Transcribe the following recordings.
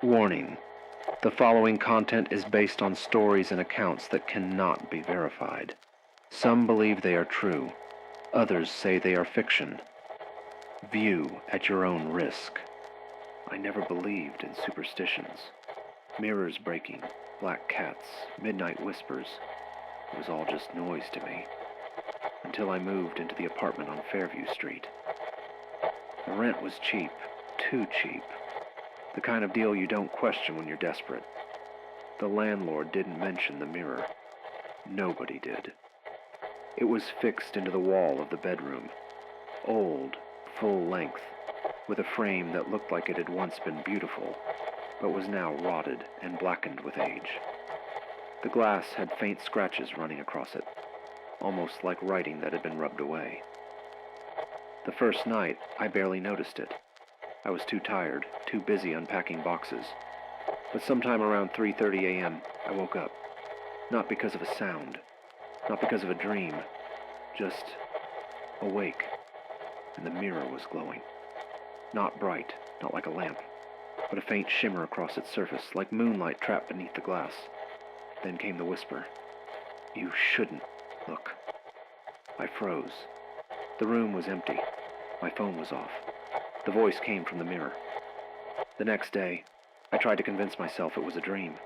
Warning: the following content is based on stories and accounts that cannot be verified. Some believe they are true, others say they are fiction. View at your own risk. I never believed in superstitions. Mirrors breaking, black cats, midnight whispers. It was all just noise to me, until I moved into the apartment on Fairview Street. The rent was cheap, too cheap. The kind of deal you don't question when you're desperate. The landlord didn't mention the mirror. Nobody did. It was fixed into the wall of the bedroom. Old, full length, with a frame that looked like it had once been beautiful, but was now rotted and blackened with age. The glass had faint scratches running across it, almost like writing that had been rubbed away. The first night, I barely noticed it. I was too tired, too busy unpacking boxes. But sometime around 3:30 a.m., I woke up. Not because of a sound, not because of a dream, just awake, and the mirror was glowing. Not bright, not like a lamp, but a faint shimmer across its surface, like moonlight trapped beneath the glass. Then came the whisper, "You shouldn't look." I froze. The room was empty. My phone was off. The voice came from the mirror. The next day, I tried to convince myself it was a dream.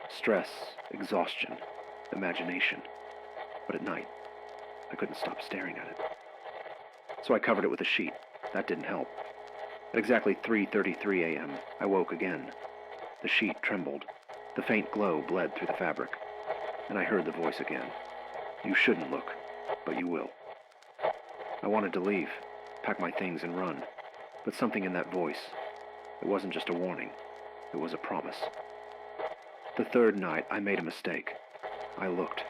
Stress, exhaustion, imagination. But at night, I couldn't stop staring at it. So I covered it with a sheet. That didn't help. At exactly 3:33 a.m., I woke again. The sheet trembled. The faint glow bled through the fabric. And I heard the voice again. "You shouldn't look, but you will." I wanted to leave, pack my things and run. But something in that voice, it wasn't just a warning, it was a promise. The third night, I made a mistake. I looked.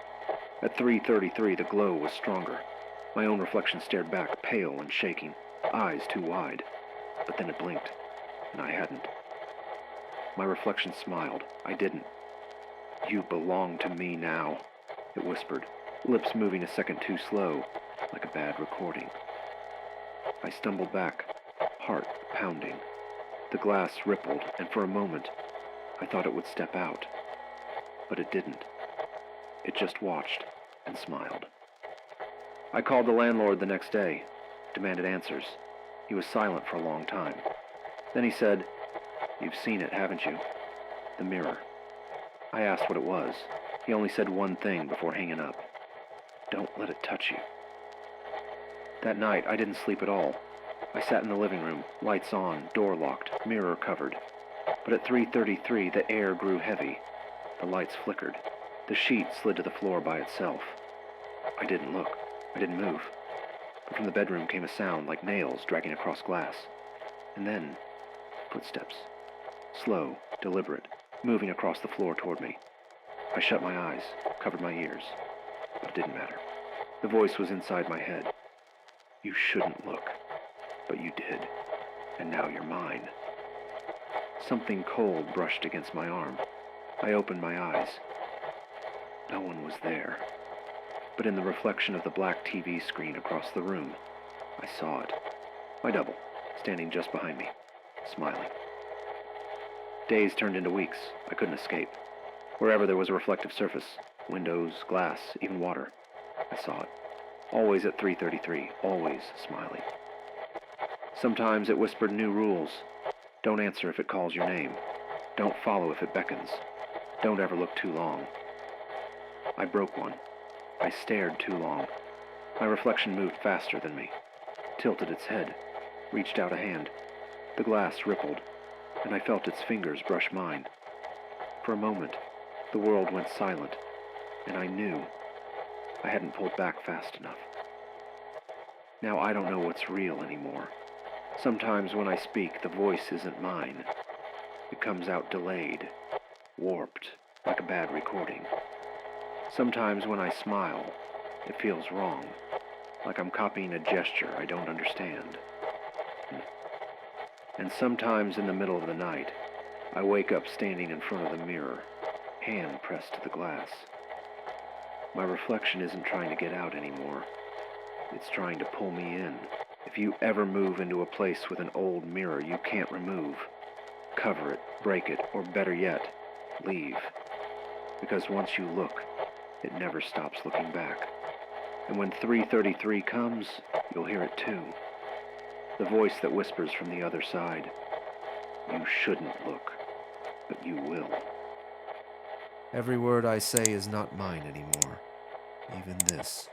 At 3:33, the glow was stronger. My own reflection stared back, pale and shaking, eyes too wide. But then it blinked, and I hadn't. My reflection smiled. I didn't. "You belong to me now," it whispered, lips moving a second too slow, like a bad recording. I stumbled back, heart pounding. The glass rippled, and for a moment, I thought it would step out. But it didn't. It just watched and smiled. I called the landlord the next day, demanded answers. He was silent for a long time. Then he said, "You've seen it, haven't you? The mirror." I asked what it was. He only said one thing before hanging up. "Don't let it touch you." That night, I didn't sleep at all. I sat in the living room, lights on, door locked, mirror covered. But at 3:33, the air grew heavy. The lights flickered. The sheet slid to the floor by itself. I didn't look. I didn't move. But from the bedroom came a sound like nails dragging across glass. And then, footsteps. Slow, deliberate, moving across the floor toward me. I shut my eyes, covered my ears. But it didn't matter. The voice was inside my head. "You shouldn't look. But you did, and now you're mine." Something cold brushed against my arm. I opened my eyes. No one was there. But in the reflection of the black TV screen across the room, I saw it. My double, standing just behind me, smiling. Days turned into weeks. I couldn't escape. Wherever there was a reflective surface, windows, glass, even water, I saw it. Always at 3:33, always smiling. Sometimes it whispered new rules. Don't answer if it calls your name. Don't follow if it beckons. Don't ever look too long. I broke one. I stared too long. My reflection moved faster than me, tilted its head, reached out a hand. The glass rippled, and I felt its fingers brush mine. For a moment, the world went silent, and I knew I hadn't pulled back fast enough. Now I don't know what's real anymore. Sometimes when I speak, the voice isn't mine. It comes out delayed, warped, like a bad recording. Sometimes when I smile, it feels wrong, like I'm copying a gesture I don't understand. And sometimes in the middle of the night, I wake up standing in front of the mirror, hand pressed to the glass. My reflection isn't trying to get out anymore. It's trying to pull me in. If you ever move into a place with an old mirror you can't remove, cover it, break it, or better yet, leave. Because once you look, it never stops looking back. And when 3:33 comes, you'll hear it too. The voice that whispers from the other side. You shouldn't look, but you will. Every word I say is not mine anymore, even this.